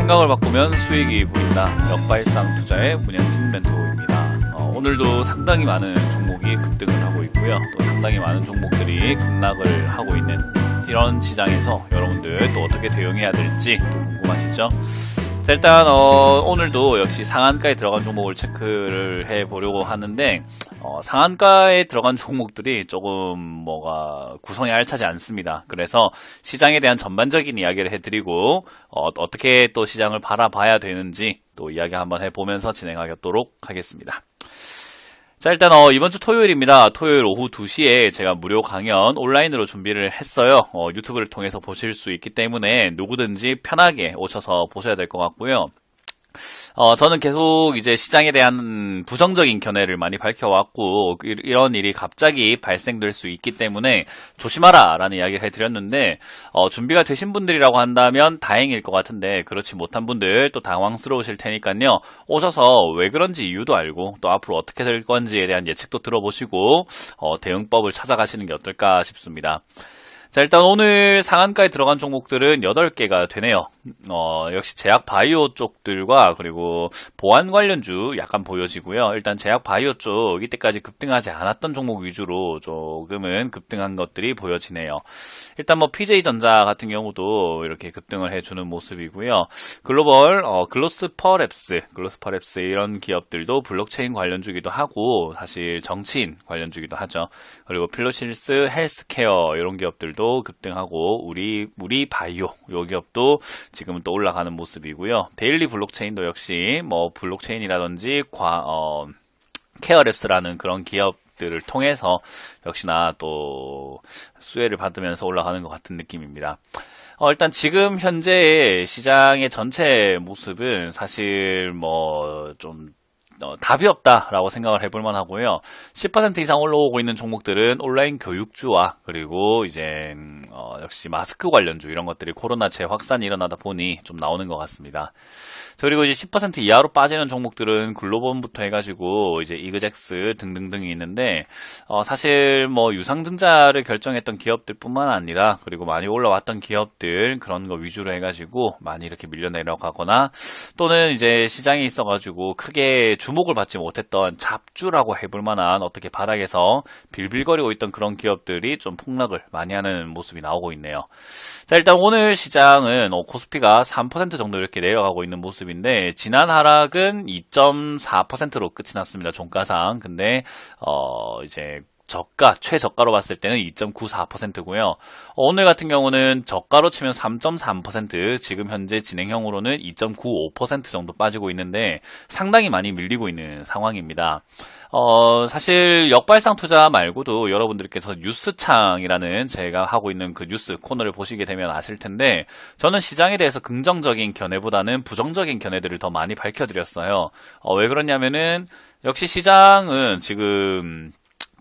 생각을 바꾸면 수익이 보인다. 역발상 투자의 문현진 멘토입니다. 오늘도 상당히 많은 종목이 급등을 하고 있고요. 또 상당히 많은 종목들이 급락을 하고 있는 이런 시장에서 여러분들 또 어떻게 대응해야 될지 또 궁금하시죠? 자, 일단 오늘도 역시 상한가에 들어간 종목을 체크를 해보려고 하는데 상한가에 들어간 종목들이 조금 뭐가 구성이 알차지 않습니다. 그래서 시장에 대한 전반적인 이야기를 해드리고 어떻게 또 시장을 바라봐야 되는지 또 이야기 한번 해보면서 진행하도록 하겠습니다. 자, 일단 이번 주 토요일입니다. 토요일 오후 2시에 제가 무료 강연 온라인으로 준비를 했어요. 유튜브를 통해서 보실 수 있기 때문에 누구든지 편하게 오셔서 보셔야 될 것 같고요. 저는 계속 이제 시장에 대한 부정적인 견해를 많이 밝혀왔고, 이런 일이 갑자기 발생될 수 있기 때문에 조심하라 라는 이야기를 해드렸는데, 준비가 되신 분들이라고 한다면 다행일 것 같은데, 그렇지 못한 분들 또 당황스러우실 테니까요. 오셔서 왜 그런지 이유도 알고, 또 앞으로 어떻게 될 건지에 대한 예측도 들어보시고, 대응법을 찾아가시는 게 어떨까 싶습니다. 자, 일단 오늘 상한가에 들어간 종목들은 8개가 되네요. 역시 제약 바이오 쪽들과 그리고 보안 관련주 약간 보여지고요. 일단 제약 바이오 쪽 이때까지 급등하지 않았던 종목 위주로 조금은 급등한 것들이 보여지네요. 일단 뭐 PJ전자 같은 경우도 이렇게 급등을 해주는 모습이고요. 글로벌, 글로스퍼랩스 이런 기업들도 블록체인 관련주기도 하고 사실 정치인 관련주기도 하죠. 그리고 필로실스 헬스케어 이런 기업들도 급등하고 우리 바이오 요 기업도 지금은 또 올라가는 모습이고요. 데일리 블록체인도 역시 뭐 블록체인이라든지 케어랩스라는 그런 기업들을 통해서 역시나 또 수혜를 받으면서 올라가는 것 같은 느낌입니다. 일단 지금 현재 시장의 전체 모습은 사실 뭐 좀 답이 없다라고 생각을 해볼 만하고요. 10% 이상 올라오고 있는 종목들은 온라인 교육주와 그리고 이제 역시 마스크 관련주 이런 것들이 코로나 재확산이 일어나다 보니 좀 나오는 것 같습니다. 그리고 이제 10% 이하로 빠지는 종목들은 글로본부터 해가지고 이제 이그젝스 등등등이 있는데 사실 뭐 유상증자를 결정했던 기업들뿐만 아니라 그리고 많이 올라왔던 기업들 그런 거 위주로 해가지고 많이 이렇게 밀려 내려가거나 또는 이제 시장에 있어가지고 크게 주목을 받지 못했던 잡주라고 해볼 만한 어떻게 바닥에서 빌빌거리고 있던 그런 기업들이 좀 폭락을 많이 하는 모습이 나오고 있네요. 자, 일단 오늘 시장은 코스피가 3% 정도 이렇게 내려가고 있는 모습인데 지난 하락은 2.4%로 끝이 났습니다. 종가상. 근데 이제 최저가로 봤을 때는 2.94%고요. 오늘 같은 경우는 저가로 치면 3.3%, 지금 현재 진행형으로는 2.95% 정도 빠지고 있는데 상당히 많이 밀리고 있는 상황입니다. 사실 역발상 투자 말고도 여러분들께서 뉴스창이라는 제가 하고 있는 그 뉴스 코너를 보시게 되면 아실 텐데 저는 시장에 대해서 긍정적인 견해보다는 부정적인 견해들을 더 많이 밝혀드렸어요. 왜 그러냐면은 역시 시장은 지금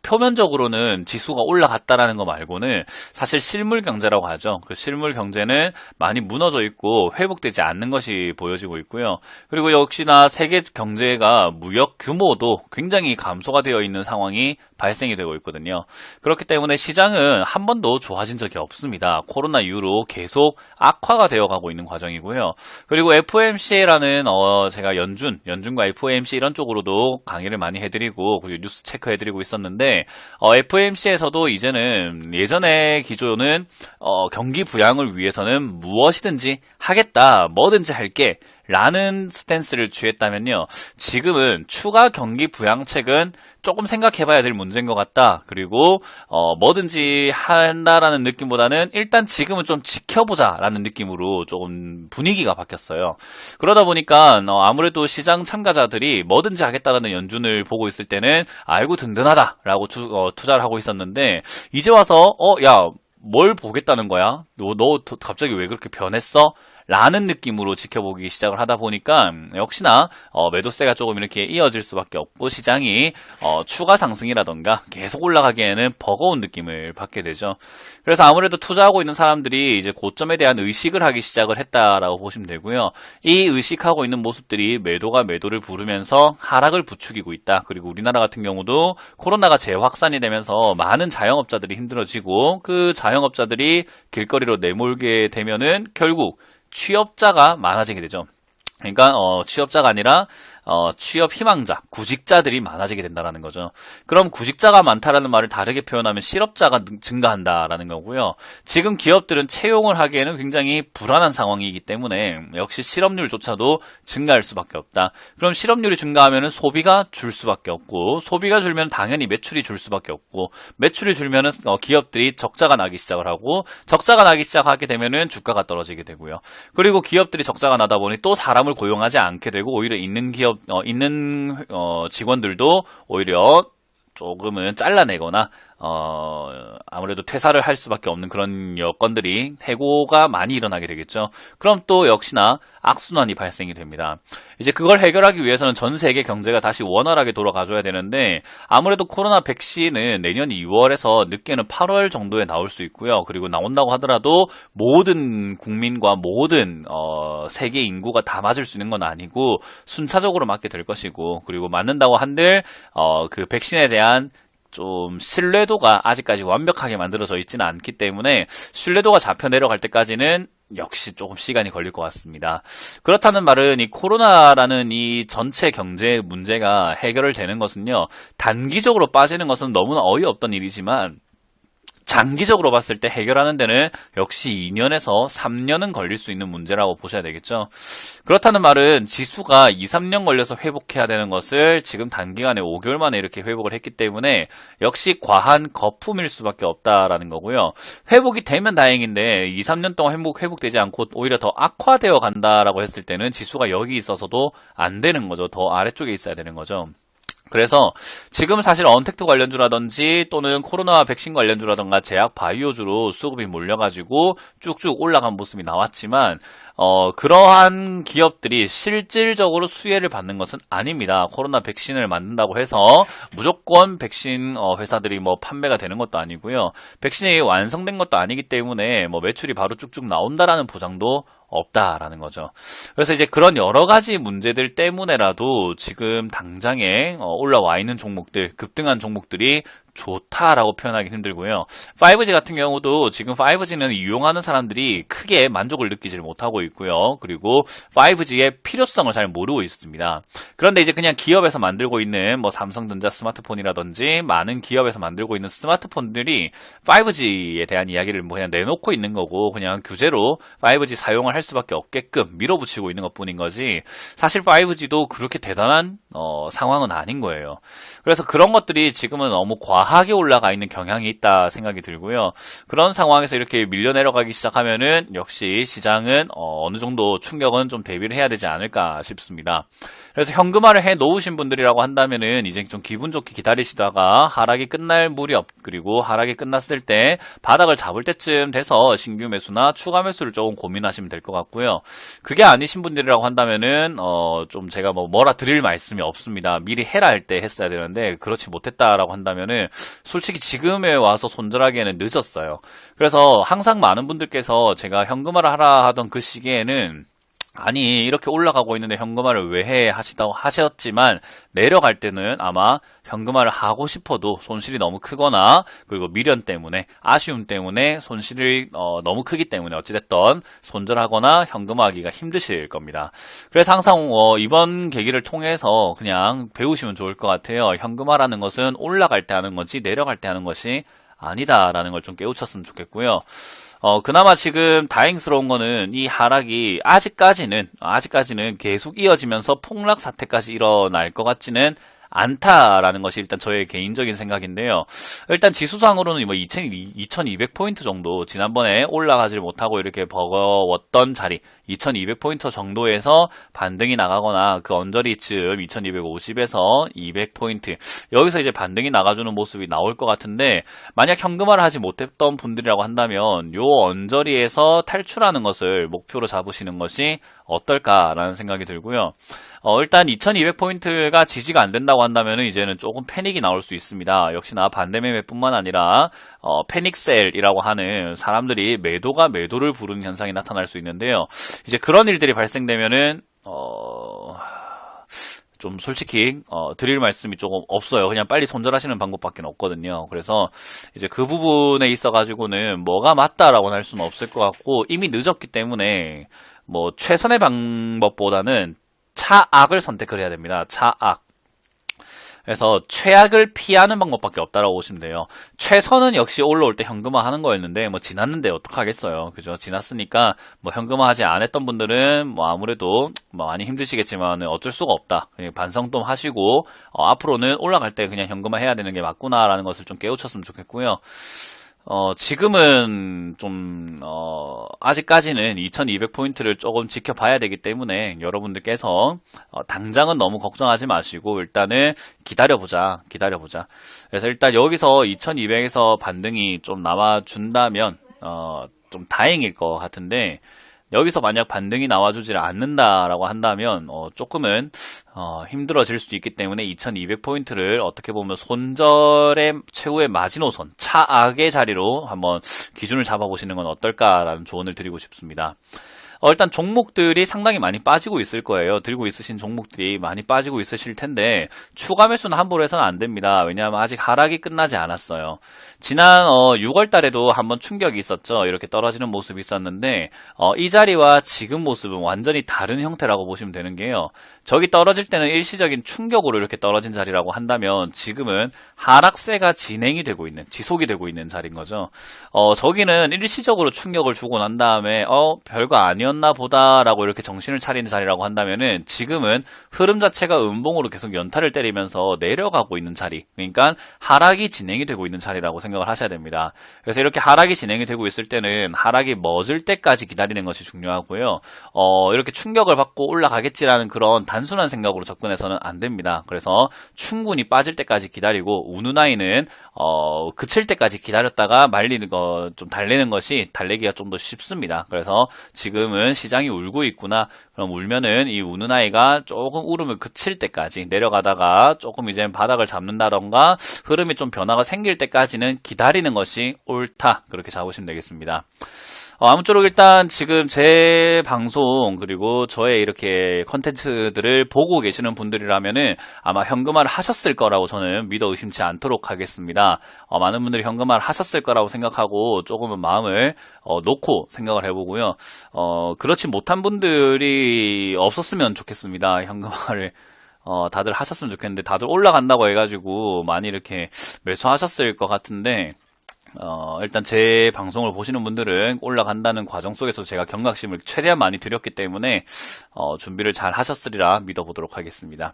표면적으로는 지수가 올라갔다라는 거 말고는 사실 실물 경제라고 하죠. 그 실물 경제는 많이 무너져 있고 회복되지 않는 것이 보여지고 있고요. 그리고 역시나 세계 경제가 무역 규모도 굉장히 감소가 되어 있는 상황이 발생이 되고 있거든요. 그렇기 때문에 시장은 한 번도 좋아진 적이 없습니다. 코로나 이후로 계속 악화가 되어 가고 있는 과정이고요. 그리고 FOMC라는 제가 연준과 FOMC 이런 쪽으로도 강의를 많이 해드리고 그리고 뉴스 체크해드리고 있었는데 FOMC에서도 이제는 예전의 기조는 경기 부양을 위해서는 무엇이든지 하겠다, 뭐든지 할게 라는 스탠스를 취했다면요. 지금은 추가 경기 부양책은 조금 생각해봐야 될 문제인 것 같다. 그리고 뭐든지 한다라는 느낌보다는 일단 지금은 좀 지켜보자라는 느낌으로 조금 분위기가 바뀌었어요. 그러다 보니까 아무래도 시장 참가자들이 뭐든지 하겠다라는 연준을 보고 있을 때는 아이고 든든하다라고 투자를 하고 있었는데 이제 와서 야, 뭘 보겠다는 거야? 너 갑자기 왜 그렇게 변했어? 라는 느낌으로 지켜보기 시작을 하다 보니까 역시나 매도세가 조금 이렇게 이어질 수밖에 없고 시장이 추가 상승이라던가 계속 올라가기에는 버거운 느낌을 받게 되죠. 그래서 아무래도 투자하고 있는 사람들이 이제 고점에 대한 의식을 하기 시작을 했다라고 보시면 되고요. 이 의식하고 있는 모습들이 매도가 매도를 부르면서 하락을 부추기고 있다. 그리고 우리나라 같은 경우도 코로나가 재확산이 되면서 많은 자영업자들이 힘들어지고 그 자영업자들이 길거리로 내몰게 되면은 결국 취업자가 많아지게 되죠. 그러니까 취업자가 아니라 취업 희망자, 구직자들이 많아지게 된다라는 거죠. 그럼 구직자가 많다라는 말을 다르게 표현하면 실업자가 증가한다라는 거고요. 지금 기업들은 채용을 하기에는 굉장히 불안한 상황이기 때문에 역시 실업률조차도 증가할 수밖에 없다. 그럼 실업률이 증가하면 소비가 줄 수밖에 없고, 소비가 줄면 당연히 매출이 줄 수밖에 없고, 매출이 줄면은 기업들이 적자가 나기 시작을 하고, 적자가 나기 시작하게 되면은 주가가 떨어지게 되고요. 그리고 기업들이 적자가 나다 보니 또 사람을 고용하지 않게 되고, 오히려 있는 직원들도 오히려 조금은 잘라내거나 아무래도 퇴사를 할 수밖에 없는 그런 여건들이 해고가 많이 일어나게 되겠죠. 그럼 또 역시나 악순환이 발생이 됩니다. 이제 그걸 해결하기 위해서는 전 세계 경제가 다시 원활하게 돌아가줘야 되는데 아무래도 코로나 백신은 내년 2월에서 늦게는 8월 정도에 나올 수 있고요. 그리고 나온다고 하더라도 모든 국민과 모든 세계 인구가 다 맞을 수 있는 건 아니고 순차적으로 맞게 될 것이고, 그리고 맞는다고 한들 그 백신에 대한 좀 신뢰도가 아직까지 완벽하게 만들어져 있지는 않기 때문에 신뢰도가 잡혀 내려갈 때까지는 역시 조금 시간이 걸릴 것 같습니다. 그렇다는 말은 이 코로나라는 이 전체 경제 문제가 해결을 되는 것은요, 단기적으로 빠지는 것은 너무나 어이없던 일이지만 장기적으로 봤을 때 해결하는 데는 역시 2년에서 3년은 걸릴 수 있는 문제라고 보셔야 되겠죠. 그렇다는 말은 지수가 2, 3년 걸려서 회복해야 되는 것을 지금 단기간에 5개월 만에 이렇게 회복을 했기 때문에 역시 과한 거품일 수밖에 없다라는 거고요. 회복이 되면 다행인데 2, 3년 동안 회복되지 않고 오히려 더 악화되어 간다라고 했을 때는 지수가 여기 있어서도 안 되는 거죠. 더 아래쪽에 있어야 되는 거죠. 그래서 지금 사실 언택트 관련주라든지 또는 코로나 백신 관련주라든가 제약 바이오주로 수급이 몰려가지고 쭉쭉 올라간 모습이 나왔지만 그러한 기업들이 실질적으로 수혜를 받는 것은 아닙니다. 코로나 백신을 만든다고 해서 무조건 백신 회사들이 뭐 판매가 되는 것도 아니고요. 백신이 완성된 것도 아니기 때문에 뭐 매출이 바로 쭉쭉 나온다라는 보장도 없다라는 거죠. 그래서 이제 그런 여러 가지 문제들 때문에라도 지금 당장에 올라와 있는 종목들, 급등한 종목들이 좋다라고 표현하기 힘들고요. 5G 같은 경우도 지금 5G는 이용하는 사람들이 크게 만족을 느끼지 못하고 있고요. 그리고 5G의 필요성을 잘 모르고 있습니다. 그런데 이제 그냥 기업에서 만들고 있는 뭐 삼성전자 스마트폰이라든지 많은 기업에서 만들고 있는 스마트폰들이 5G에 대한 이야기를 뭐 그냥 내놓고 있는 거고, 그냥 규제로 5G 사용을 할 수밖에 없게끔 밀어붙이고 있는 것 뿐인 거지, 사실 5G도 그렇게 대단한 상황은 아닌 거예요. 그래서 그런 것들이 지금은 너무 과하게 올라가 있는 경향이 있다 생각이 들고요. 그런 상황에서 이렇게 밀려 내려가기 시작하면은 역시 시장은 어느 정도 충격은 좀 대비를 해야 되지 않을까 싶습니다. 그래서 현금화를 해 놓으신 분들이라고 한다면은 이제 좀 기분 좋게 기다리시다가 하락이 끝날 무렵, 그리고 하락이 끝났을 때 바닥을 잡을 때쯤 돼서 신규 매수나 추가 매수를 조금 고민하시면 될 것 같고요. 그게 아니신 분들이라고 한다면은 좀 제가 뭐라 드릴 말씀이 없습니다. 미리 해라 할 때 했어야 되는데 그렇지 못했다라고 한다면은 솔직히 지금에 와서 손절하기에는 늦었어요. 그래서 항상 많은 분들께서 제가 현금화를 하라 하던 그 시기에는 아니 이렇게 올라가고 있는데 현금화를 왜 해 하시다고 하셨지만, 내려갈 때는 아마 현금화를 하고 싶어도 손실이 너무 크거나, 그리고 미련 때문에 아쉬움 때문에 손실이 너무 크기 때문에 어찌됐든 손절하거나 현금화하기가 힘드실 겁니다. 그래서 항상 이번 계기를 통해서 그냥 배우시면 좋을 것 같아요. 현금화라는 것은 올라갈 때 하는 거지 내려갈 때 하는 것이 아니다라는 걸 좀 깨우쳤으면 좋겠고요. 그나마 지금 다행스러운 거는 이 하락이 아직까지는 계속 이어지면서 폭락 사태까지 일어날 것 같지는 않다라는 것이 일단 저의 개인적인 생각인데요. 일단 지수상으로는 뭐 2200포인트 정도, 지난번에 올라가질 못하고 이렇게 버거웠던 자리 2200포인트 정도에서 반등이 나가거나 그 언저리쯤 2250에서 200포인트, 여기서 이제 반등이 나가주는 모습이 나올 것 같은데, 만약 현금화를 하지 못했던 분들이라고 한다면 요 언저리에서 탈출하는 것을 목표로 잡으시는 것이 어떨까라는 생각이 들고요. 일단 2200포인트가 지지가 안 된다고 한다면 이제는 조금 패닉이 나올 수 있습니다. 역시나 반대매매뿐만 아니라 패닉셀이라고 하는 사람들이 매도가 매도를 부르는 현상이 나타날 수 있는데요. 이제 그런 일들이 발생되면은 좀 솔직히 드릴 말씀이 조금 없어요. 그냥 빨리 손절하시는 방법밖에 없거든요. 그래서 이제 그 부분에 있어 가지고는 뭐가 맞다라고는 할 수는 없을 것 같고, 이미 늦었기 때문에 뭐 최선의 방법보다는 차악을 선택을 해야 됩니다. 차악. 그래서 최악을 피하는 방법밖에 없다라고 보시면 돼요. 최선은 역시 올라올 때 현금화 하는 거였는데 뭐 지났는데 어떡하겠어요. 그죠? 지났으니까 뭐 현금화 하지 않았던 분들은 뭐 아무래도 뭐 많이 힘드시겠지만 어쩔 수가 없다. 그냥 반성 좀 하시고 앞으로는 올라갈 때 그냥 현금화 해야 되는 게 맞구나라는 것을 좀 깨우쳤으면 좋겠고요. 지금은 좀, 아직까지는 2200포인트를 조금 지켜봐야 되기 때문에 여러분들께서, 당장은 너무 걱정하지 마시고, 일단은 기다려보자. 그래서 일단 여기서 2200에서 반등이 좀 나와준다면, 좀 다행일 것 같은데, 여기서 만약 반등이 나와주질 않는다라고 한다면 조금은 힘들어질 수도 있기 때문에 2200포인트를 어떻게 보면 손절의 최후의 마지노선, 차악의 자리로 한번 기준을 잡아보시는 건 어떨까라는 조언을 드리고 싶습니다. 일단 종목들이 상당히 많이 빠지고 있을 거예요. 들고 있으신 종목들이 많이 빠지고 있으실 텐데 추가 매수는 함부로 해서는 안 됩니다. 왜냐하면 아직 하락이 끝나지 않았어요. 지난 6월 달에도 한번 충격이 있었죠. 이렇게 떨어지는 모습이 있었는데 이 자리와 지금 모습은 완전히 다른 형태라고 보시면 되는 게요. 저기 떨어질 때는 일시적인 충격으로 이렇게 떨어진 자리라고 한다면 지금은 하락세가 진행이 되고 있는, 지속이 되고 있는 자리인 거죠. 저기는 일시적으로 충격을 주고 난 다음에 별거 아니었나 보다라고 이렇게 정신을 차리는 자리라고 한다면은 지금은 흐름 자체가 음봉으로 계속 연타를 때리면서 내려가고 있는 자리, 그러니까 하락이 진행이 되고 있는 자리라고 생각을 하셔야 됩니다. 그래서 이렇게 하락이 진행이 되고 있을 때는 하락이 멎을 때까지 기다리는 것이 중요하고요. 이렇게 충격을 받고 올라가겠지라는 그런 단순한 생각으로 접근해서는 안 됩니다. 그래서 충분히 빠질 때까지 기다리고 우누나이는 그칠 때까지 기다렸다가 말리는 거, 좀 달래는 것이 달래기가 좀 더 쉽습니다. 그래서 지금은 시장이 울고 있구나. 그럼 울면은 이 우는 아이가 조금 울음을 그칠 때까지 내려가다가 조금 이제 바닥을 잡는다던가 흐름이 좀 변화가 생길 때까지는 기다리는 것이 옳다. 그렇게 잡으시면 되겠습니다. 아무쪼록 일단 지금 제 방송 그리고 저의 이렇게 컨텐츠들을 보고 계시는 분들이라면은 아마 현금화를 하셨을 거라고 저는 믿어 의심치 않도록 하겠습니다. 많은 분들이 현금화를 하셨을 거라고 생각하고 조금은 마음을 놓고 생각을 해보고요. 그렇지 못한 분들이 없었으면 좋겠습니다. 현금화를 다들 하셨으면 좋겠는데 다들 올라간다고 해가지고 많이 이렇게 매수하셨을 것 같은데 일단 제 방송을 보시는 분들은 올라간다는 과정 속에서 제가 경각심을 최대한 많이 드렸기 때문에 준비를 잘 하셨으리라 믿어보도록 하겠습니다.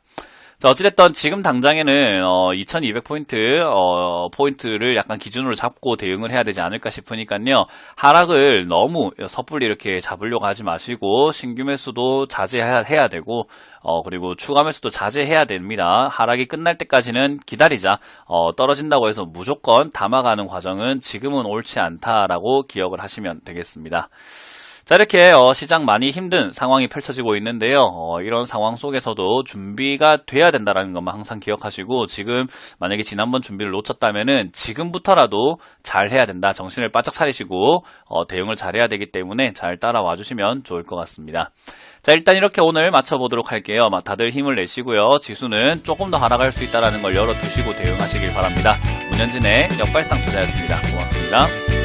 자, 어찌됐든 지금 당장에는 2200포인트 포인트를 약간 기준으로 잡고 대응을 해야 되지 않을까 싶으니까요. 하락을 너무 섣불리 이렇게 잡으려고 하지 마시고 신규 매수도 자제해야 되고 그리고 추가 매수도 자제해야 됩니다. 하락이 끝날 때까지는 기다리자. 떨어진다고 해서 무조건 담아가는 과정은 지금은 옳지 않다라고 기억을 하시면 되겠습니다. 자, 이렇게 시장 많이 힘든 상황이 펼쳐지고 있는데요. 이런 상황 속에서도 준비가 돼야 된다는 것만 항상 기억하시고 지금 만약에 지난번 준비를 놓쳤다면은 지금부터라도 잘 해야 된다. 정신을 바짝 차리시고 대응을 잘해야 되기 때문에 잘 따라와 주시면 좋을 것 같습니다. 자, 일단 이렇게 오늘 마쳐보도록 할게요. 다들 힘을 내시고요. 지수는 조금 더 하락할 수 있다는 걸 열어두시고 대응하시길 바랍니다. 문현진의 역발상 투자였습니다. 고맙습니다.